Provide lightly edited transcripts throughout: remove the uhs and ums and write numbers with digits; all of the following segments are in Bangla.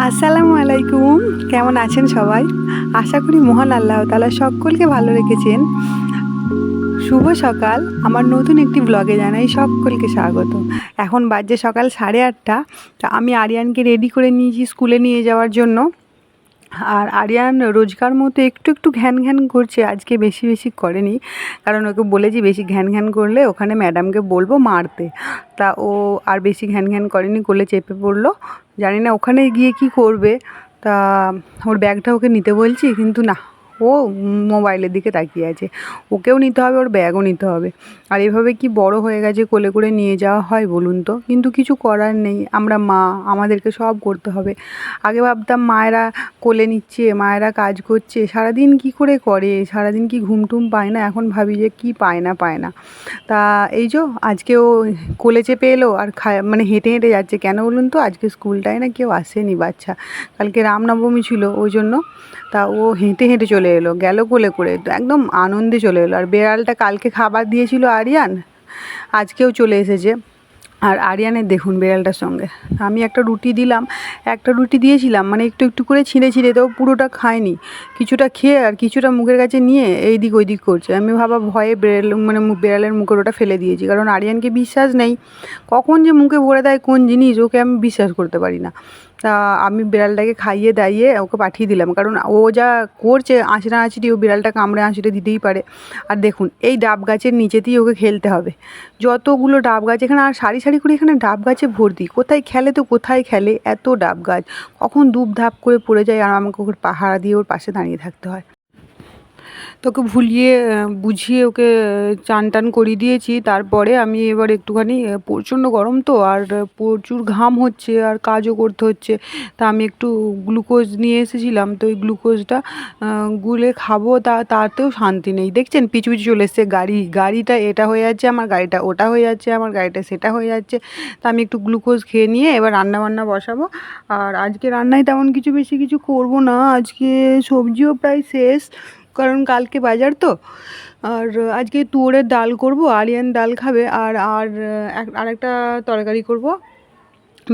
আসসালামু আলাইকুম। কেমন আছেন সবাই? আশা করি মহান আল্লাহ তাআলা সকলকে ভালো রেখেছেন। শুভ সকাল। আমার নতুন একটি ব্লগে জানাই সকলকে স্বাগত। এখন বাজে সকাল 8:30। তা আমি আরিয়ানকে রেডি করে নিয়েছি স্কুলে নিয়ে যাওয়ার জন্য। আর আরিয়ান রোজকার মতো একটু একটু ঘ্যান ঘ্যান করছে, আজকে বেশি বেশি করেনি, কারণ ওকে বলেছি বেশি ঘ্যান ঘ্যান করলে ওখানে ম্যাডামকে বলবো মারতে। তা ও আর বেশি ঘ্যান ঘ্যান করেনি, কোলে চেপে পড়লো। জানি না ওখানে গিয়ে কি করবে। তা ওর ব্যাগটা ওকে নিতে বলছি, কিন্তু না, ও মোবাইলের দিকে তাকিয়ে আছে। ওকেও নিতে হবে, ওর ব্যাগও নিতে হবে। আর এভাবে কি বড় হয়ে গেছে কোলে করে নিয়ে যাওয়া হয় বলুন তো? কিন্তু কিছু করার নেই, আমরা মা, আমাদেরকে সব করতে হবে। আগে ভাবতাম মায়েরা কোলে নিচ্ছে, মায়েরা কাজ করছে, সারাদিন কি করে করে, সারাদিন কি ঘুম টুম পায় না? এখন ভাবি যে কি পায় না পায় না। তা এই যে আজকেও কোলে চেপে এলো আর মানে হেঁটে হেঁটে যাচ্ছে। কেন বলুন তো? আজকে স্কুলটায় না কেউ আসেনি বাচ্চা, কালকে রামনবমী ছিল ওই জন্য। তা ও হেঁটে হেঁটে চলে এলো, গেল কোলে করে, তো একদম আনন্দে চলে এলো। আর বেড়ালটা কালকে খাবার দিয়েছিল আরিয়ান, আজকেও চলে এসেছে। আর আরিয়ানের দেখুন বেড়ালটার সঙ্গে আমি একটা রুটি দিলাম, একটা রুটি দিয়েছিলাম, মানে একটু একটু করে ছিঁড়ে ছিঁড়ে, তো পুরোটা খায়নি, কিছুটা খেয়ে আর কিছুটা মুখের কাছে নিয়ে এই দিক ওই দিক করছে। আমি ভাবা ভয়ে বেড়ালের মুখের ওটা ফেলে দিয়েছি, কারণ আরিয়ানকে বিশ্বাস নেই, কখন যে মুখে ভরে দেয় কোন জিনিস ওকে আমি বিশ্বাস করতে পারি না। তা আমি বিড়ালটাকে খাইয়ে দাইয়ে ওকে পাঠিয়ে দিলাম, কারণ ও যা করছে আঁচড়া আঁচড়ি, ও বিড়ালটা কামড়ে আঁচড়ে দিতেই পারে। আর দেখুন এই ডাব গাছের নিচেতেই ওকে খেলতে হবে, যতগুলো ডাব গাছ এখানে, আর সারি সারি করে এখানে ডাব গাছে ভর্তি। কোথায় খেলে তো কোথায় খেলে, এত ডাব গাছ, কখন দুপ ধাপ করে পড়ে যায় আর আমাকে ওর পাহারা দিয়ে ওর পাশে দাঁড়িয়ে থাকতে হয়। তোকে ভুলিয়ে বুঝিয়ে ওকে চান টান করিয়ে দিয়েছি। তারপরে আমি এবার একটুখানি, প্রচণ্ড গরম তো, আর প্রচুর ঘাম হচ্ছে আর কাজও করতে হচ্ছে। তা আমি একটু গ্লুকোজ নিয়ে এসেছিলাম, তো ওই গ্লুকোজটা গুলে খাবো, তাতেও শান্তি নেই। দেখছেন পিছু পিছু চলে এসছে গাড়িটা এটা হয়ে যাচ্ছে, আমার গাড়িটা ওটা হয়ে যাচ্ছে, আমার গাড়িটা সেটা হয়ে যাচ্ছে। তা আমি একটু গ্লুকোজ খেয়ে নিয়ে এবার রান্না বান্না বসাবো। আর আজকে রান্নায় তেমন কিছু বেশি কিছু করব না, আজকে সবজিও প্রায় শেষ, কারণ কালকে বাজার তো। আর আজকে তুয়োরের ডাল করব, আরিয়ান ডাল খাবে, আর আর আরেকটা তরকারি করব,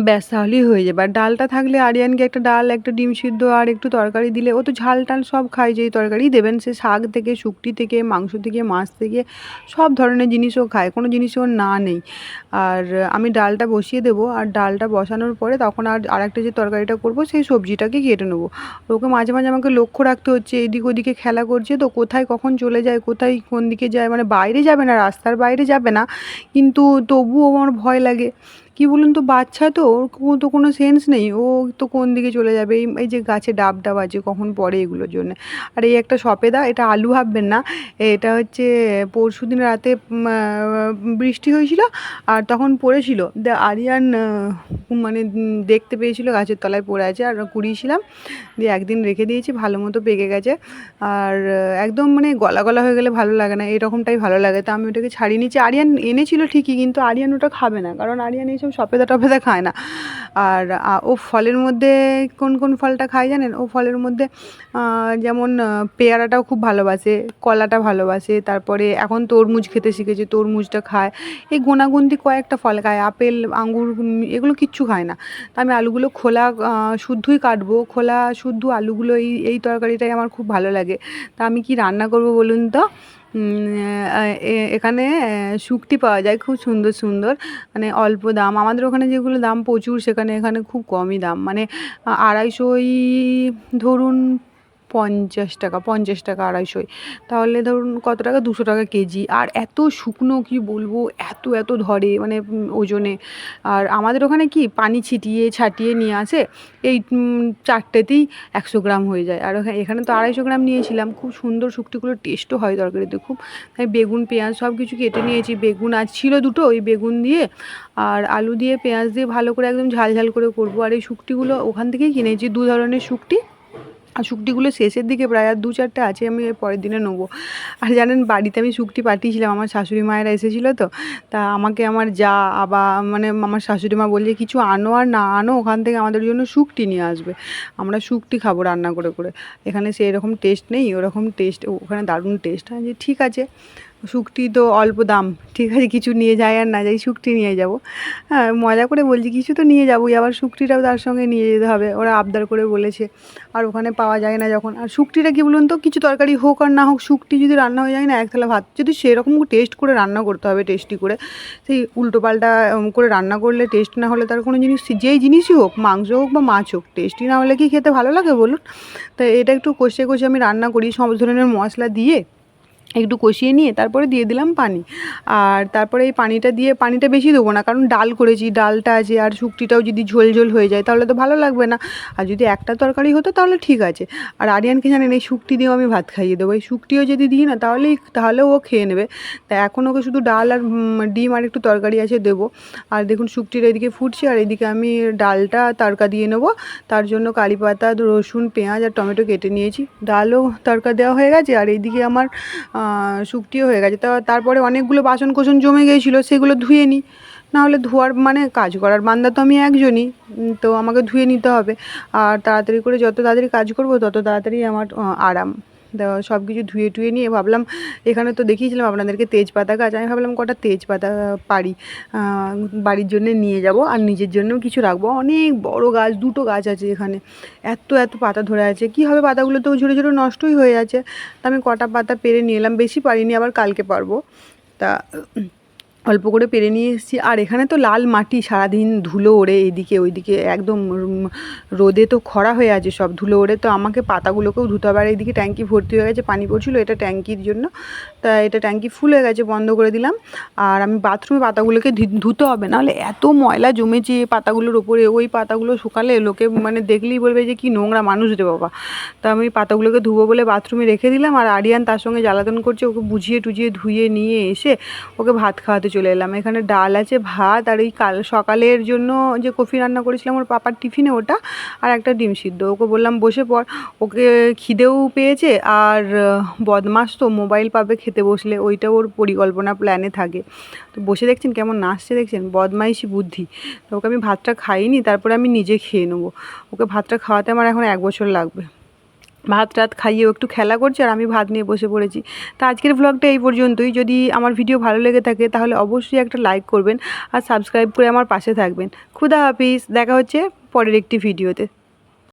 ব্যাস তাহলেই হয়ে যাবে। আর ডালটা থাকলে আরিয়ানকে একটা ডাল, একটা ডিম সিদ্ধ আর একটু তরকারি দিলে ও তো ঝাল টাল সব খায়, যেই তরকারি দেবেন, সে শাক থেকে, শুকটি থেকে, মাংস থেকে, মাছ থেকে, সব ধরনের জিনিসও খায়, কোনো জিনিসও ওর না নেই। আর আমি ডালটা বসিয়ে দেবো, আর ডালটা বসানোর পরে তখন আরেকটা যে তরকারিটা করব সেই সবজিটাকে কেটে নেবো। ওকে মাঝে মাঝে আমাকে লক্ষ্য রাখতে হচ্ছে, এদিক ওদিকে খেলা করছে তো, কোথায় কখন চলে যায়, কোথায় কোন দিকে যায়, মানে বাইরে যাবে না, রাস্তার বাইরে যাবে না, কিন্তু তবুও আমার ভয় লাগে। কি বলুন তো, বাচ্চা তো, ওর তো কোনো সেন্স নেই, ও তো কোন দিকে চলে যাবে। এই যে গাছে ডাব ডাব আছে, কখন পড়ে এগুলোর জন্য। আর এই একটা সপেদা, এটা আলু ভাববেন না, এটা হচ্ছে পরশুদিন রাতে বৃষ্টি হয়েছিল আর তখন পড়েছিল, আরিয়ান মানে দেখতে পেয়েছিল গাছের তলায় পড়ে আছে, আর কুড়িয়েছিলাম, দিয়ে একদিন রেখে দিয়েছি, ভালো মতো পেকে গেছে। আর একদম মানে গলা গলা হয়ে গেলে ভালো লাগে না, এরকমটাই ভালো লাগে। তো আমি ওটাকে ছাড়িয়ে নিচ্ছি। আরিয়ান এনেছিল ঠিকই, কিন্তু আরিয়ান ওটা খাবে না, কারণ আরিয়ান এইসব সপেদা টপেদা খায় না। আর ও ফলের মধ্যে কোন কোন ফলটা খায় জানেন? ও ফলের মধ্যে যেমন পেয়ারাটাও খুব ভালোবাসে, কলাটা ভালোবাসে, তারপরে এখন তরমুজ খেতে শিখেছে, তরমুজটা খায়। এই গোনাগুনতি কয়েকটা ফল খায়, আপেল, আঙুর, এগুলো কিচ্ছু খায় না। তা আমি আলুগুলো খোলা শুদ্ধই কাটবো, খোলা শুদ্ধ আলুগুলো, এই তরকারিটাই আমার খুব ভালো লাগে। তা আমি কি রান্না করব বলুন তো? এখানে শুকটি পাওয়া যায় খুব সুন্দর সুন্দর, মানে অল্প দাম, আমাদের ওখানে যেগুলো দাম প্রচুর, এখানে খুব কমই দাম, মানে 250, ধরুন 50 টাকা, 50 টাকা 250, তাহলে ধরুন কত টাকা, 200 টাকা কেজি। আর এত শুকনো কি বলবো, এত এত ধরে, মানে ওজনে। আর আমাদের ওখানে কি পানি ছিটিয়ে ছাটিয়ে নিয়ে আসে, এই চারটেতেই 100 গ্রাম হয়ে যায়। আর এখানে তো 250 গ্রাম নিয়েছিলাম, খুব সুন্দর শুকটিগুলো, টেস্টও হয় তরকারিতে খুব। তাই বেগুন পেঁয়াজ সব কিছু কেটে নিয়েছি, বেগুন আজ ছিল দুটো, ওই বেগুন দিয়ে আর আলু দিয়ে পেঁয়াজ দিয়ে ভালো করে একদম ঝাল ঝাল করে করবো। আর এই শুকটিগুলো ওখান থেকেই কিনেছি, 2 ধরনের শুকটি। আর শুকটিগুলো শেষের দিকে প্রায় আর 2-4টে আছে, আমি এর পরের দিনে নেবো। আর জানেন বাড়িতে আমি শুকটি পাঠিয়েছিলাম, আমার শাশুড়ি মায়েরা এসেছিলো তো, তা আমাকে আমার যা আবার মানে আমার শাশুড়ি মা বলছে কিছু আনো আর না আনো, ওখান থেকে আমাদের জন্য শুকটি নিয়ে আসবে, আমরা শুকটি খাবো রান্না করে করে। এখানে সেই রকম টেস্ট নেই, ওরকম টেস্ট, ওখানে দারুণ টেস্ট। যে ঠিক আছে। শুকটি তো অল্প দাম, ঠিক আছে, কিছু নিয়ে যাই আর না যাই শুকটি নিয়ে যাব। হ্যাঁ, মজা করে বলছি, কিছু তো নিয়ে যাবোই, আবার শুকটিটাও তার সঙ্গে নিয়ে যেতে হবে, ওরা আবদার করে বলেছে। আর ওখানে পাওয়া যায় না যখন। আর শুকটিটা কী বলুন তো, কিছু তরকারি হোক আর না হোক, শুকটি যদি রান্না হয়ে যায় না, এক থালা ভাত যদি সেরকম টেস্ট করে রান্না করতে হবে, টেস্টি করে, সেই উল্টোপাল্টা করে রান্না করলে টেস্ট না হলে তার কোনো জিনিস, যেই জিনিসই হোক, মাংস হোক বা মাছ হোক, টেস্টি না হলে কি খেতে ভালো লাগে বলুন? তো এটা একটু কষে কষে আমি রান্না করি, সব ধরনের মশলা দিয়ে একটু কষিয়ে নিয়ে তারপরে দিয়ে দিলাম পানি। আর তারপরে এই পানিটা দিয়ে, পানিটা বেশি দেবো না, কারণ ডাল করেছি, ডালটা আছে, আর শুকটিটাও যদি ঝোল ঝোল হয়ে যায় তাহলে তো ভালো লাগবে না। আর যদি একটা তরকারি হতো তাহলে ঠিক আছে। আর আরিয়ানকে জানেন এই শুকটি দিয়েও আমি ভাত খাইয়ে দেবো, এই শুকটিও যদি দিই না তাহলেও ও খেয়ে নেবে। তা এখন ওকে শুধু ডাল আর ডিম আর একটু তরকারি আছে দেবো। আর দেখুন শুকটির এদিকে ফুটছে, আর এদিকে আমি ডালটা তড়কা দিয়ে নেবো। তার জন্য কারি পাতা, রসুন, পেঁয়াজ আর টমেটো কেটে নিয়েছি। ডালও তড়কা দেওয়া হয়ে গেছে, আর এইদিকে আমার শুকটিও হয়ে গেছে। তারপরে অনেকগুলো বাসন কোসন জমে গিয়েছিলো, সেগুলো ধুয়ে নিই। নাহলে ধোয়ার মানে কাজ করার বান্দা তো আমি একজনই, তো আমাকে ধুয়ে নিতে হবে। আর তাড়াতাড়ি করে যত তাড়াতাড়ি কাজ করব তত তাড়াতাড়ি আমার আরাম। সব কিছু ধুয়ে টুয়ে নিয়ে ভাবলাম, এখানে তো দেখিয়েছিলাম আপনাদেরকে তেজপাতা গাছ, আমি ভাবলাম কটা তেজপাতা পারি বাড়ির জন্য নিয়ে যাব, আর নিজের জন্যও কিছু রাখবো। অনেক বড় গাছ, দুটো গাছ আছে এখানে, এত এত পাতা ধরে আছে, কী হবে, পাতাগুলো তো ঝরে ঝরে নষ্টই হয়ে যাচ্ছে। তা আমি কটা পাতা পেরে নিয়ে এলাম, বেশি পারিনি, আবার কালকে পারবো। তা অল্প করে পেরে নিয়ে এসেছি। আর এখানে তো লাল মাটি, সারাদিন ধুলো ওড়ে এদিকে ওইদিকে, একদম রোদে তো খরা হয়ে আছে সব, ধুলো ওড়ে, তো আমাকে পাতাগুলোকেও ধুতে হবে। আর এইদিকে ট্যাঙ্কি ভর্তি হয়ে গেছে, পানি পড়ছিলো, এটা ট্যাঙ্কির জন্য। তা এটা ট্যাঙ্কি ফুল হয়ে গেছে, বন্ধ করে দিলাম। আর আমি বাথরুমে পাতাগুলোকে ধুতে হবে, নাহলে এত ময়লা জমেছে পাতাগুলোর ওপরে, ওই পাতাগুলো শুকালে লোকে মানে দেখলেই বলবে যে কি নোংরা মানুষ রে বাবা। তা আমি পাতাগুলোকে ধুবো বলে বাথরুমে রেখে দিলাম। আর আরিয়ান তার সঙ্গে জ্বালাতন করছে, ওকে বুঝিয়ে টুজিয়ে ধুয়ে নিয়ে এসে ওকে ভাত খাওয়াতে চলে এলাম। এখানে ডাল আছে, ভাত, আর এই সকালের জন্য যে কফি রান্না করেছিলাম ওর পাপার টিফিনে, ওটা, আর একটা ডিম সিদ্ধ। ওকে বললাম বসে পড়, ওকে খিদেও পেয়েছে, আর বদমাস তো, মোবাইল পাবে খেতে বসলে, ওইটা ওর পরিকল্পনা প্ল্যানে থাকে। তো বসে দেখছেন কেমন নাচছে, দেখছেন, বদমাইশি বুদ্ধি। তো ওকে আমি ভাতটা খাইনি, তারপরে আমি নিজে খেয়ে নেবো। ওকে ভাতটা খাওয়াতে আমার এখন 1 বছর লাগবে। ভাত টাত খাইয়ে ও একটু খেলা করছে, আর আমি ভাত নিয়ে বসে পড়েছি। তো আজকের ব্লগটা এই পর্যন্তই। যদি আমার ভিডিও ভালো লেগে থাকে তাহলে অবশ্যই একটা লাইক করবেন, আর সাবস্ক্রাইব করে আমার পাশে থাকবেন। খুদা হাফিজ, দেখা হচ্ছে পরের একটি ভিডিওতে।